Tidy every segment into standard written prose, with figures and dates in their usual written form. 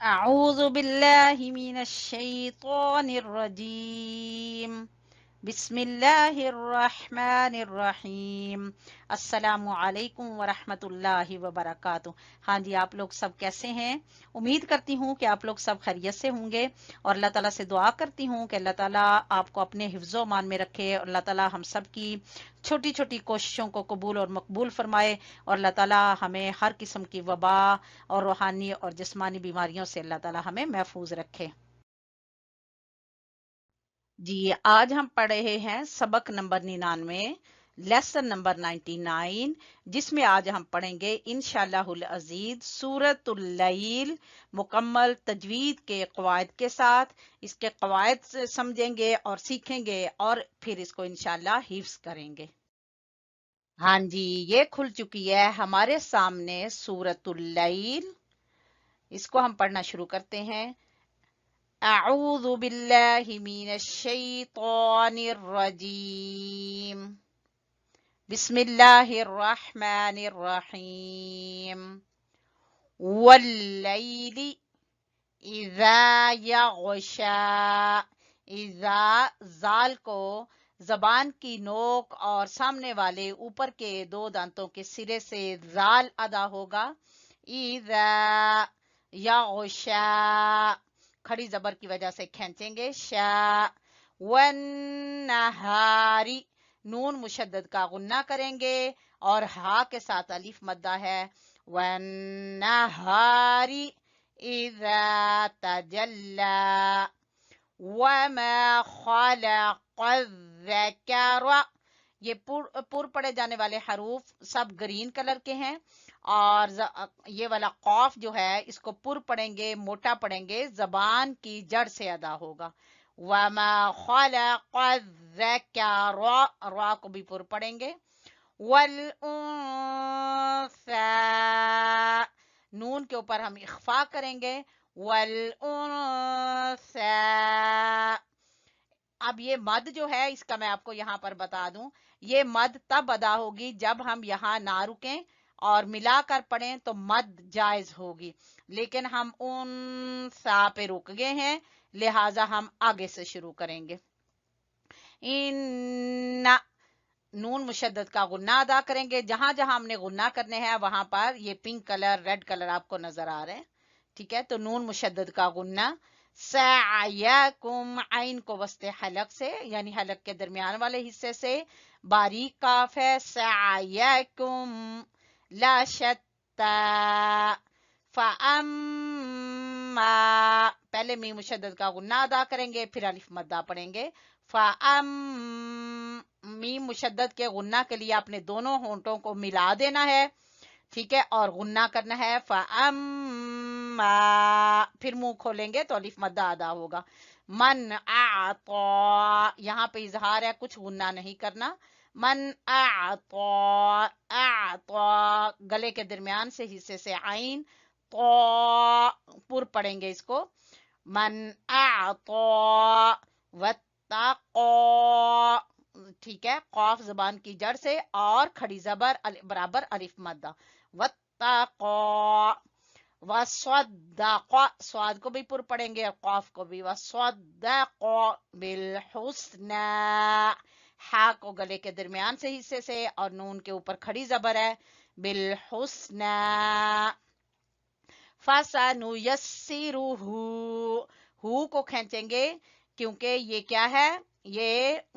أعوذ بالله من الشيطان الرجيم بسم الله الرحمن الرحیم السلام علیکم ورحمۃ وبرکاتہ۔ ہاں جی، آپ لوگ سب کیسے ہیں؟ امید کرتی ہوں کہ آپ لوگ سب خیریت سے ہوں گے، اور اللہ تعالیٰ سے دعا کرتی ہوں کہ اللہ تعالیٰ آپ کو اپنے حفظ و امان میں رکھے، اور اللہ تعالیٰ ہم سب کی چھوٹی چھوٹی کوششوں کو قبول اور مقبول فرمائے، اور اللہ تعالیٰ ہمیں ہر قسم کی وبا اور روحانی اور جسمانی بیماریوں سے اللہ تعالیٰ ہمیں محفوظ رکھے۔ جی، آج ہم پڑھ رہے ہیں سبق نمبر 99، لیسن نمبر 99، جس میں آج ہم پڑھیں گے انشاءاللہ العزیز سورۃ اللیل مکمل تجوید کے قواعد کے ساتھ۔ اس کے قواعد سے سمجھیں گے اور سیکھیں گے، اور پھر اس کو انشاءاللہ حفظ کریں گے۔ ہاں جی، یہ کھل چکی ہے ہمارے سامنے سورۃ اللیل۔ اس کو ہم پڑھنا شروع کرتے ہیں۔ اعوذ باللہ من الشیطان الرجیم، بسم اللہ الرحمن الرحیم، واللیل اذا یغشا۔ اذا زال کو زبان کی نوک اور سامنے والے اوپر کے دو دانتوں کے سرے سے زال ادا ہوگا۔ اذا یغشا، کھڑی زبر کی وجہ سے کھینچیں گے شا۔ والنہاری، نون مشدد کا غنہ کریں گے اور ہا کے ساتھ الف مدہ ہے۔ والنہاری اذا تجلی، وما خلق الذکر۔ یہ پر پڑے جانے والے حروف سب گرین کلر کے ہیں، اور یہ والا قاف جو ہے اس کو پر پڑھیں گے، موٹا پڑھیں گے، زبان کی جڑ سے ادا ہوگا۔ وما خلق الذکر، را کو بھی پر پڑھیں گے۔ والانثى، نون کے اوپر ہم اخفا کریں گے۔ والانثى، اب یہ مد جو ہے اس کا میں آپ کو یہاں پر بتا دوں، یہ مد تب ادا ہوگی جب ہم یہاں نہ رکیں اور ملا کر پڑھیں تو مد جائز ہوگی، لیکن ہم ان سا پہ رک گئے ہیں، لہٰذا ہم آگے سے شروع کریں گے۔ ان، نون مشدد کا غنہ ادا کریں گے، جہاں جہاں ہم نے غنہ کرنے ہیں وہاں پر یہ پنک کلر، ریڈ کلر آپ کو نظر آ رہے ہیں، ٹھیک ہے؟ تو نون مشدد کا غنہ۔ سعیکم، عین کو وسط حلق سے یعنی حلق کے درمیان والے حصے سے باریک کاف ہے۔ سعیکم، لا شتا، فاما، پہلے میم مشدد کا غنہ ادا کریں گے پھر الف مدہ پڑھیں گے۔ میم مشدد کے غنہ کے لیے آپ نے دونوں ہونٹوں کو ملا دینا ہے، ٹھیک ہے، اور غنہ کرنا ہے۔ فاما، پھر منہ کھولیں گے تو الف مدہ ادا ہوگا۔ من اعطا، یہاں پہ اظہار ہے، کچھ غنہ نہیں کرنا۔ من اعطا، اعطا، گلے کے درمیان سے حصے سے عین، تو پر پڑھیں گے اس کو۔ من اعطا واتقا، ٹھیک ہے، قاف زبان کی جڑ سے اور کھڑی زبر برابر الف مدہ۔ واتقا وصدق، سواد کو بھی پر پڑھیں گے اور قاف کو بھی۔ وصدق بالحسنى، ہا کو گلے کے درمیان سے حصے سے اور نون کے اوپر کھڑی زبر ہے۔ بالحسنى فسنيسره، ہو کو کھینچیں گے کیونکہ یہ کیا ہے، یہ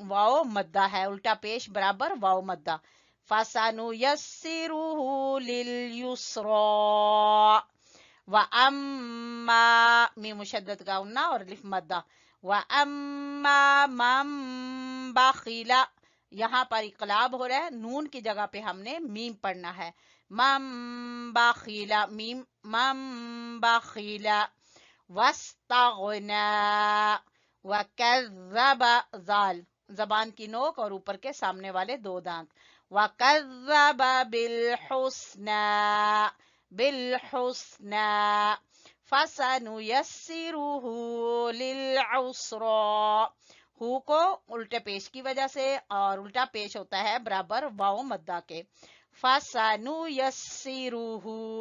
واو مدہ ہے، الٹا پیش برابر واو مدہ۔ فسنيسره لليسرى، وَأَمَّا، میم مشدد کا غنہ اور الف مدہ۔ وَأَمَّا مَن بَخِلَ، یہاں پر اقلاب ہو رہا ہے، نون کی جگہ پہ ہم نے میم پڑھنا ہے۔ من بخیل، میم، من بخیل واستغنى وكذب، زال زبان کی نوک اور اوپر کے سامنے والے دو دانت۔ وكذب بالحسنى، بالحسنى فسنيسره للعسرى، ہو کو الٹے پیش کی وجہ سے، اور الٹا پیش ہوتا ہے برابر واو مدہ کے۔ فسنيسره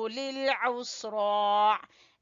للعسرى،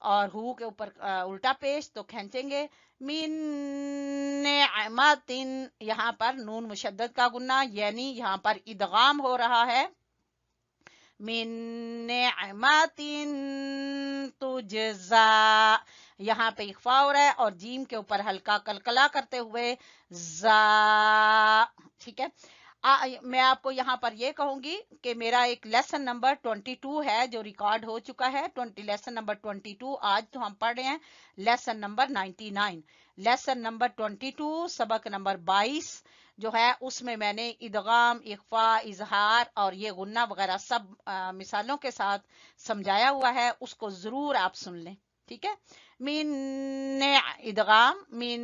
اور ہو کے اوپر الٹا پیش تو کھینچیں گے من نعمتن، یہاں پر نون مشدد کا گنہ، یعنی یہاں پر ادغام ہو رہا ہے من نعمتن تجزا، یہاں پہ اخفا ہو رہا ہے اور جیم کے اوپر ہلکا کلکلا کرتے ہوئے زا، ٹھیک ہے۔ میں آپ کو یہاں پر یہ کہوں گی کہ میرا ایک لیسن نمبر 22 ہے جو ریکارڈ ہو چکا ہے، لیسن نمبر 22، آج تو ہم پڑھ رہے ہیں لیسن نمبر 99۔ لیسن نمبر 22 سبق نمبر 22 جو ہے اس میں نے ادغام، اخفا، اظہار اور یہ غنہ وغیرہ سب مثالوں کے ساتھ سمجھایا ہوا ہے، اس کو ضرور آپ سن لیں، ٹھیک ہے۔ من ادغام من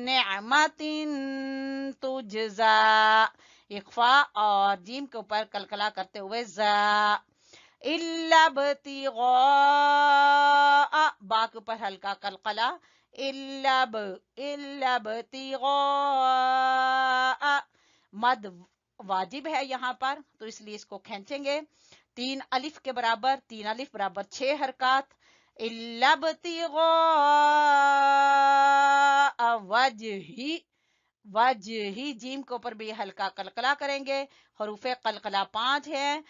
نعمت تجزا، اخفا اور جیم کے اوپر کلکلا کرتے ہوئے زا، الا ابتغاء، با کے اوپر ہلکا کلکلا، الا ابتغاء، مد واجب ہے یہاں پر تو اس لیے اس کو کھینچیں گے 3 الف کے برابر، 3 الف برابر 6 حرکات، الا ابتغاء وجہی، جیم کے اوپر بھی ہلکا قلقلہ کریں گے، حروف قلقلہ 5 ہیں،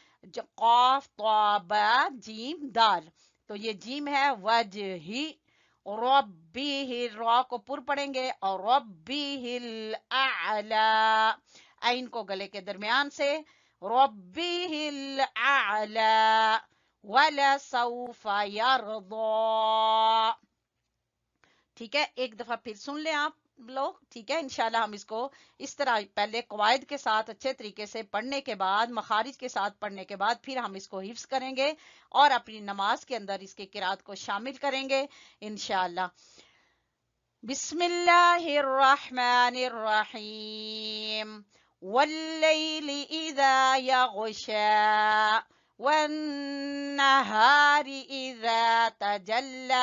قاف طا با جیم دال، تو یہ جیم ہے وجہی، ربی را کو پر پڑھیں گے اور ربی الاعلی، عین کو گلے کے درمیان سے، ربی الاعلی ولسوف یرضی، ٹھیک ہے۔ ایک دفعہ پھر سن لیں آپ لوگ، ٹھیک ہے۔ انشاءاللہ ہم اس کو اس طرح پہلے قواعد کے ساتھ اچھے طریقے سے پڑھنے کے بعد، مخارج کے ساتھ پڑھنے کے بعد پھر ہم اس کو حفظ کریں گے اور اپنی نماز کے اندر اس کی قرات کو شامل کریں گے انشاءاللہ۔ بسم اللہ الرحمن الرحیم، واللیل اذا یغشا والنہار اذا تجلی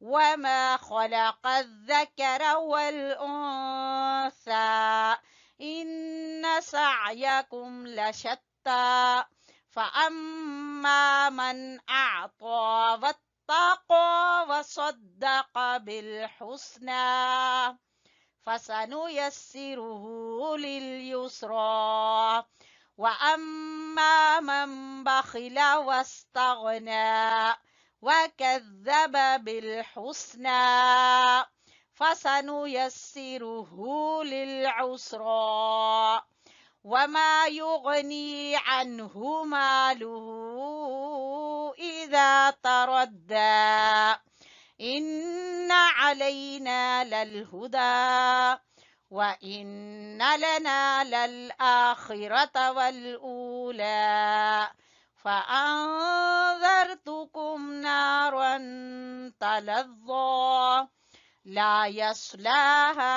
وما خلق الذكر والأنثى إن سعيكم لشتى فأما من أعطى واتقى وصدق بالحسنى فسنيسره لليسرى وأما من بخل واستغنى وكذب بالحسنى فسنيسره للعسرى وما يغني عنه ماله إذا تردى إن علينا للهدى وإن لنا للآخرة والأولى فأنذرتكم نارا تلظى لا يصلاها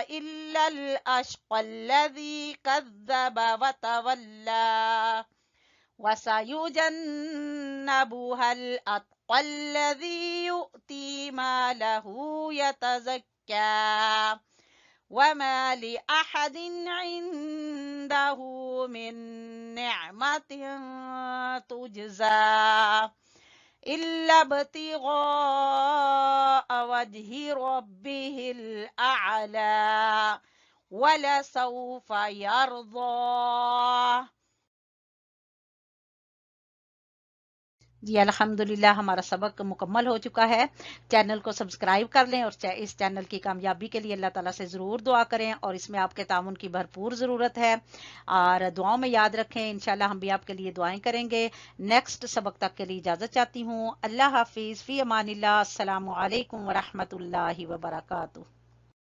إلا الأشقى الذي كذب وتولى وسيجنبها الأتقى الذي يؤتي ماله يتزكى وما لأحد عنده من نعمة تجزى إلا ابتغاء وجه ربه الأعلى ولسوف يرضى۔ جی الحمدللہ ہمارا سبق مکمل ہو چکا ہے۔ چینل کو سبسکرائب کر لیں اور اس چینل کی کامیابی کے لیے اللہ تعالیٰ سے ضرور دعا کریں، اور اس میں آپ کے تعاون کی بھرپور ضرورت ہے، اور دعاؤں میں یاد رکھیں، انشاءاللہ ہم بھی آپ کے لیے دعائیں کریں گے۔ نیکسٹ سبق تک کے لیے اجازت چاہتی ہوں۔ اللہ حافظ، فی امان اللہ، السلام علیکم ورحمۃ اللہ وبرکاتہ۔